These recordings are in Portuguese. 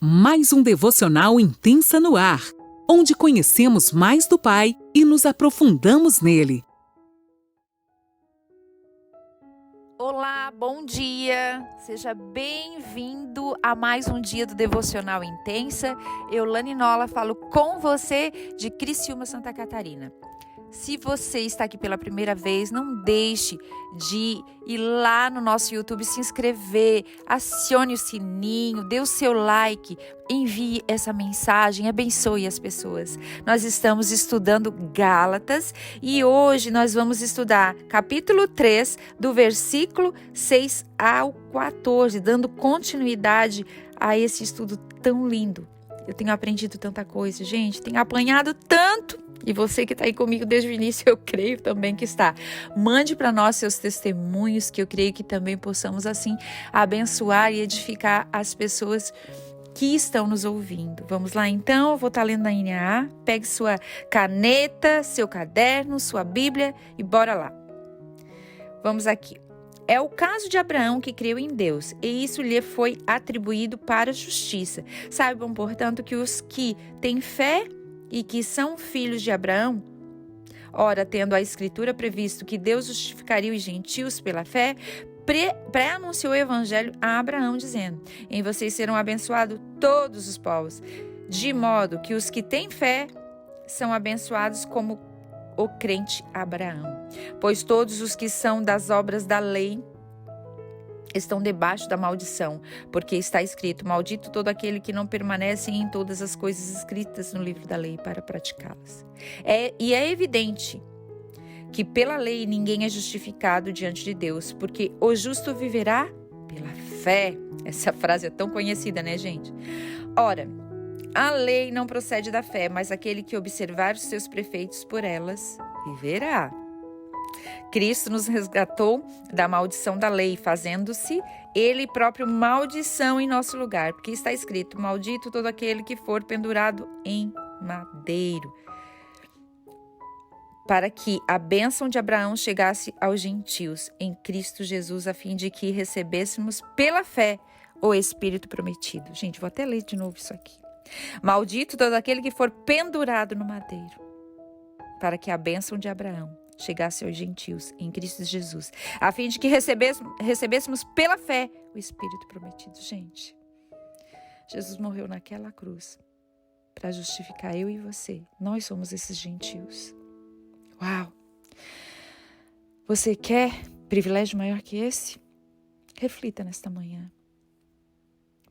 Mais um devocional Intensa no ar, onde conhecemos mais do Pai e nos aprofundamos nele. Olá, bom dia! Seja bem-vindo a mais um dia do Devocional Intensa. Eu, Lani Nola, falo com você de Criciúma, Santa Catarina. Se você está aqui pela primeira vez, não deixe de ir lá no nosso YouTube, se inscrever, acione o sininho, dê o seu like, envie essa mensagem, abençoe as pessoas. Nós estamos estudando Gálatas e hoje nós vamos estudar capítulo 3, do versículo 6 ao 14, dando continuidade a esse estudo tão lindo. Eu tenho aprendido tanta coisa, gente, tenho apanhado tanto. E você que está aí comigo desde o início, eu creio também que está. Mande para nós seus testemunhos, que eu creio que também possamos assim abençoar e edificar as pessoas que estão nos ouvindo. Vamos lá então, eu vou estar lendo na NAA. Pegue sua caneta, seu caderno, sua Bíblia e bora lá. Vamos aqui. É o caso de Abraão que creu em Deus, e isso lhe foi atribuído para a justiça. Saibam, portanto, que os que têm fé e que são filhos de Abraão, ora, tendo a Escritura previsto que Deus justificaria os gentios pela fé, pré-anunciou o Evangelho a Abraão, dizendo: em vocês serão abençoados todos os povos, de modo que os que têm fé são abençoados como o crente Abraão. Pois todos os que são das obras da lei estão debaixo da maldição, porque está escrito: maldito todo aquele que não permanece em todas as coisas escritas no livro da lei para praticá-las. E é evidente que pela lei ninguém é justificado diante de Deus, porque o justo viverá pela fé. Essa frase é tão conhecida, né, gente? Ora, a lei não procede da fé, mas aquele que observar os seus preceitos por elas viverá. Cristo nos resgatou da maldição da lei, fazendo-se Ele próprio maldição em nosso lugar, porque está escrito: maldito todo aquele que for pendurado em madeiro, para que a bênção de Abraão chegasse aos gentios em Cristo Jesus, a fim de que recebêssemos pela fé o Espírito prometido. Gente, vou até ler de novo isso aqui. Maldito todo aquele que for pendurado no madeiro, para que a bênção de Abraão chegasse aos gentios em Cristo Jesus, a fim de que recebêssemos pela fé o Espírito prometido. Gente, Jesus morreu naquela cruz para justificar eu e você. Nós somos esses gentios. Uau! Você quer privilégio maior que esse? Reflita nesta manhã.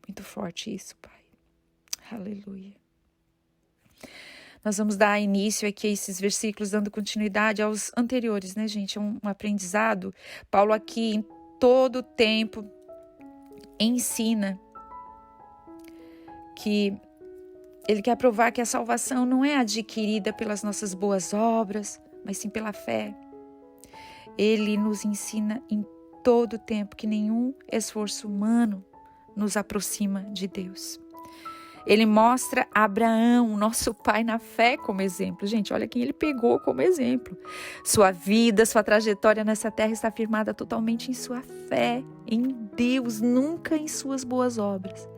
Muito forte isso, Pai. Aleluia. Nós vamos dar início aqui a esses versículos, dando continuidade aos anteriores, né, gente? É um aprendizado. Paulo aqui, em todo o tempo, ensina que ele quer provar que a salvação não é adquirida pelas nossas boas obras, mas sim pela fé. Ele nos ensina em todo o tempo que nenhum esforço humano nos aproxima de Deus. Ele mostra Abraão, nosso pai na fé, como exemplo. Gente, olha quem ele pegou como exemplo. Sua vida, sua trajetória nessa terra está firmada totalmente em sua fé, em Deus, nunca em suas boas obras.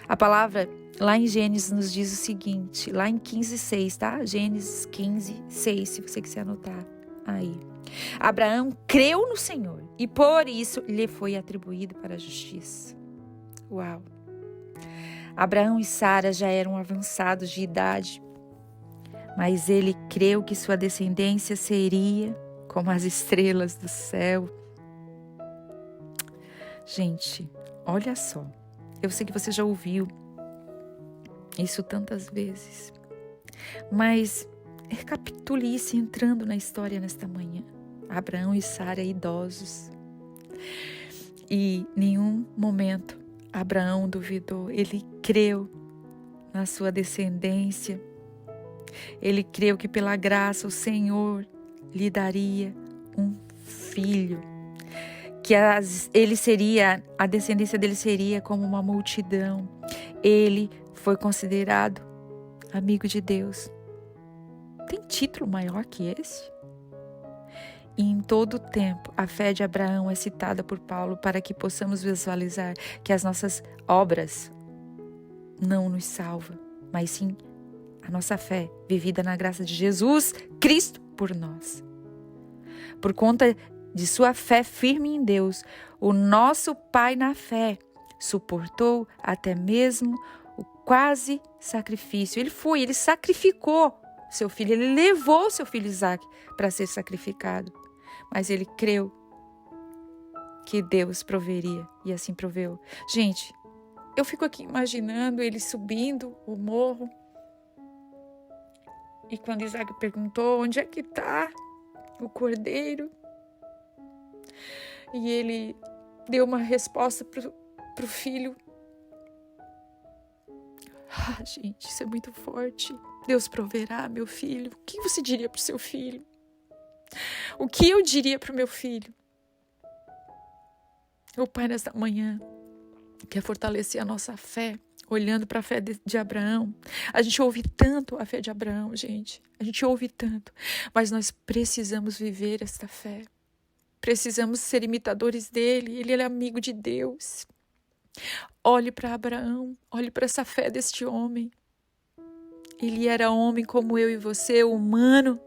A palavra lá em Gênesis nos diz o seguinte, lá em 15:6, tá? Gênesis 15:6, se você quiser anotar aí. Abraão creu no Senhor e por isso lhe foi atribuído para a justiça. Uau! Abraão e Sara já eram avançados de idade, mas ele creu que sua descendência seria como as estrelas do céu. Gente, olha só, eu sei que você já ouviu isso tantas vezes, mas recapitule isso entrando na história nesta manhã. Abraão e Sara idosos, e em nenhum momento Abraão duvidou, ele creu na sua descendência. Ele creu que pela graça o Senhor lhe daria um filho, que a descendência dele seria como uma multidão. Ele foi considerado amigo de Deus. Tem título maior que esse? E em todo o tempo, a fé de Abraão é citada por Paulo para que possamos visualizar que as nossas obras não nos salva, mas sim a nossa fé vivida na graça de Jesus Cristo por nós. Por conta de sua fé firme em Deus, o nosso Pai na fé suportou até mesmo o quase sacrifício. Ele sacrificou seu filho, ele levou seu filho Isaac para ser sacrificado. Mas ele creu que Deus proveria e assim proveu. Gente, eu fico aqui imaginando ele subindo o morro. E quando Isaac perguntou onde é que está o cordeiro, e ele deu uma resposta para o filho. Gente, isso é muito forte. Deus proverá, meu filho. O que você diria para o seu filho? O que eu diria para o meu filho? O Pai, nesta manhã, quer fortalecer a nossa fé, olhando para a fé de Abraão. A gente ouve tanto a fé de Abraão, gente. A gente ouve tanto. Mas nós precisamos viver esta fé. Precisamos ser imitadores dele. Ele é amigo de Deus. Olhe para Abraão. Olhe para essa fé deste homem. Ele era homem como eu e você, humano.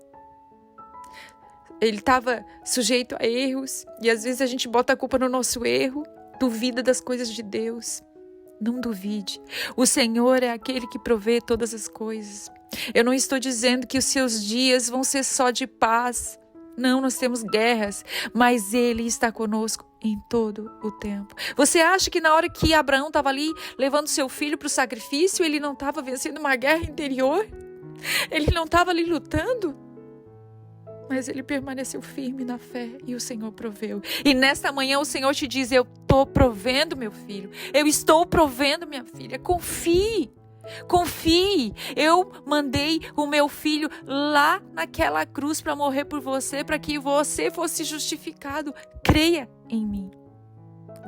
Ele estava sujeito a erros. E às vezes a gente bota a culpa no nosso erro. Duvida das coisas de Deus. Não duvide. O Senhor é aquele que provê todas as coisas. Eu não estou dizendo que os seus dias vão ser só de paz. Não, nós temos guerras, mas Ele está conosco em todo o tempo. Você acha que na hora que Abraão estava ali levando seu filho para o sacrifício, ele não estava vencendo uma guerra interior? Ele não estava ali lutando? Mas ele permaneceu firme na fé e o Senhor proveu. E nesta manhã o Senhor te diz, eu estou provendo meu filho. Eu estou provendo minha filha. Confie. Confie. Eu mandei o meu filho lá naquela cruz para morrer por você, para que você fosse justificado. Creia em mim.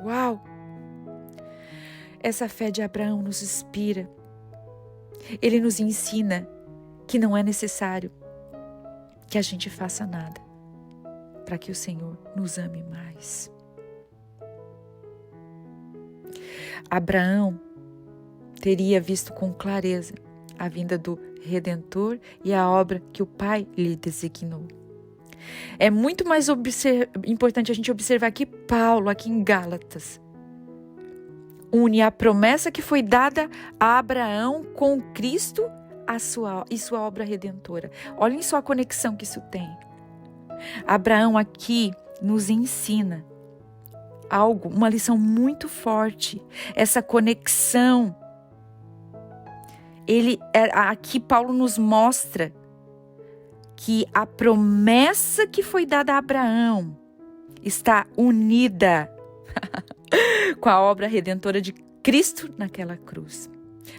Uau! Essa fé de Abraão nos inspira. Ele nos ensina que não é necessário que a gente faça nada para que o Senhor nos ame mais. Abraão teria visto com clareza a vinda do Redentor e a obra que o Pai lhe designou. É muito mais importante a gente observar que Paulo, aqui em Gálatas, une a promessa que foi dada a Abraão com Cristo e sua obra redentora. Olhem só a conexão que isso tem. Abraão aqui nos ensina algo, uma lição muito forte. Essa conexão. Aqui Paulo nos mostra que a promessa que foi dada a Abraão está unida com a obra redentora de Cristo naquela cruz.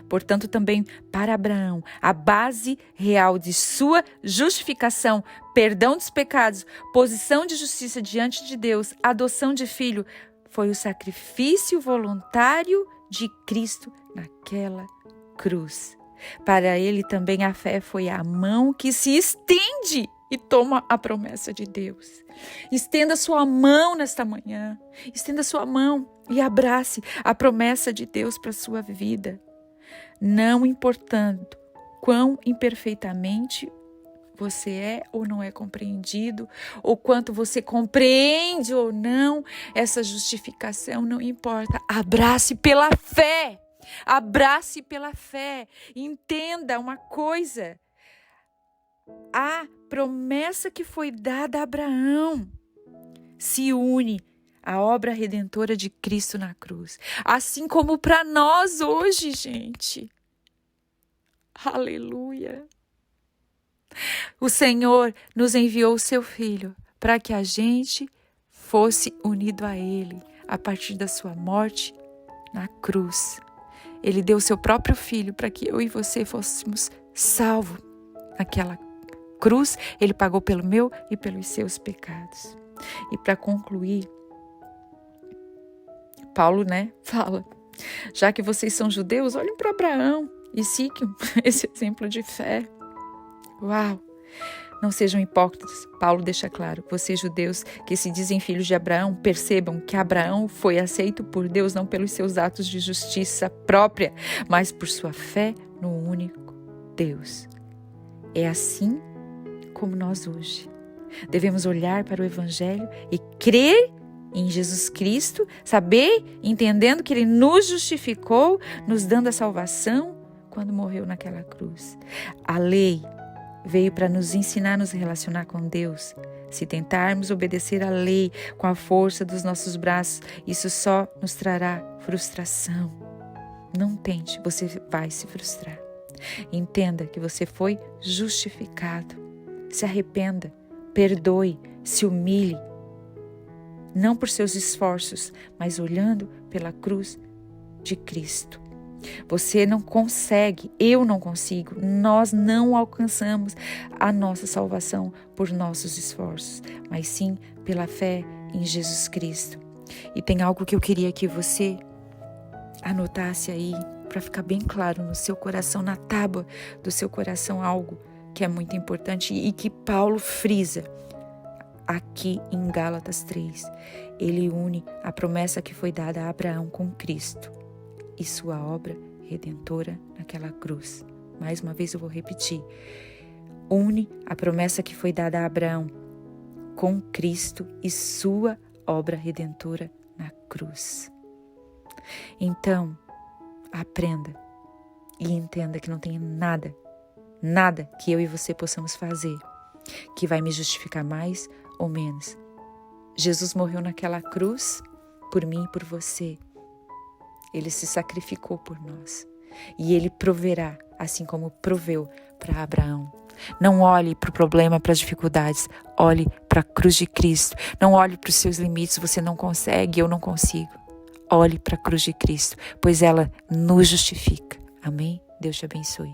Portanto, também para Abraão, a base real de sua justificação, perdão dos pecados, posição de justiça diante de Deus, adoção de filho, foi o sacrifício voluntário de Cristo naquela cruz. Para ele também a fé foi a mão que se estende e toma a promessa de Deus. Estenda sua mão nesta manhã, estenda sua mão e abrace a promessa de Deus para a sua vida. Não importando quão imperfeitamente você é ou não é compreendido, ou quanto você compreende ou não, essa justificação não importa. Abrace pela fé. Abrace pela fé. Entenda uma coisa. A promessa que foi dada a Abraão se une à obra redentora de Cristo na cruz. Assim como para nós hoje, gente. Aleluia. O Senhor nos enviou o seu Filho para que a gente fosse unido a Ele a partir da sua morte na cruz. Ele deu o seu próprio Filho para que eu e você fôssemos salvos naquela cruz. Ele pagou pelo meu e pelos seus pecados. E para concluir, Paulo, fala, já que vocês são judeus, olhem para Abraão e sigam esse exemplo de fé. Uau! Não sejam hipócritas. Paulo deixa claro, vocês judeus que se dizem filhos de Abraão, percebam que Abraão foi aceito por Deus não pelos seus atos de justiça própria, mas por sua fé no único Deus. É assim como nós hoje devemos olhar para o Evangelho e crer em Jesus Cristo, saber, entendendo que Ele nos justificou, nos dando a salvação quando morreu naquela cruz. A lei veio para nos ensinar a nos relacionar com Deus. Se tentarmos obedecer à lei com a força dos nossos braços, isso só nos trará frustração. Não tente, você vai se frustrar. Entenda que você foi justificado. Se arrependa, perdoe, se humilhe. Não por seus esforços, mas olhando pela cruz de Cristo. Você não consegue, eu não consigo, nós não alcançamos a nossa salvação por nossos esforços, mas sim pela fé em Jesus Cristo. E tem algo que eu queria que você anotasse aí, para ficar bem claro no seu coração, na tábua do seu coração, algo que é muito importante e que Paulo frisa aqui em Gálatas 3. Ele une a promessa que foi dada a Abraão com Cristo e sua obra redentora naquela cruz. Mais uma vez eu vou repetir. Une a promessa que foi dada a Abraão com Cristo e sua obra redentora na cruz. Então, aprenda e entenda que não tem nada que eu e você possamos fazer que vai me justificar mais ou menos. Jesus morreu naquela cruz por mim e por você. Ele se sacrificou por nós. E Ele proverá, assim como proveu para Abraão. Não olhe para o problema, para as dificuldades. Olhe para a cruz de Cristo. Não olhe para os seus limites. Você não consegue, eu não consigo. Olhe para a cruz de Cristo, pois ela nos justifica. Amém? Deus te abençoe.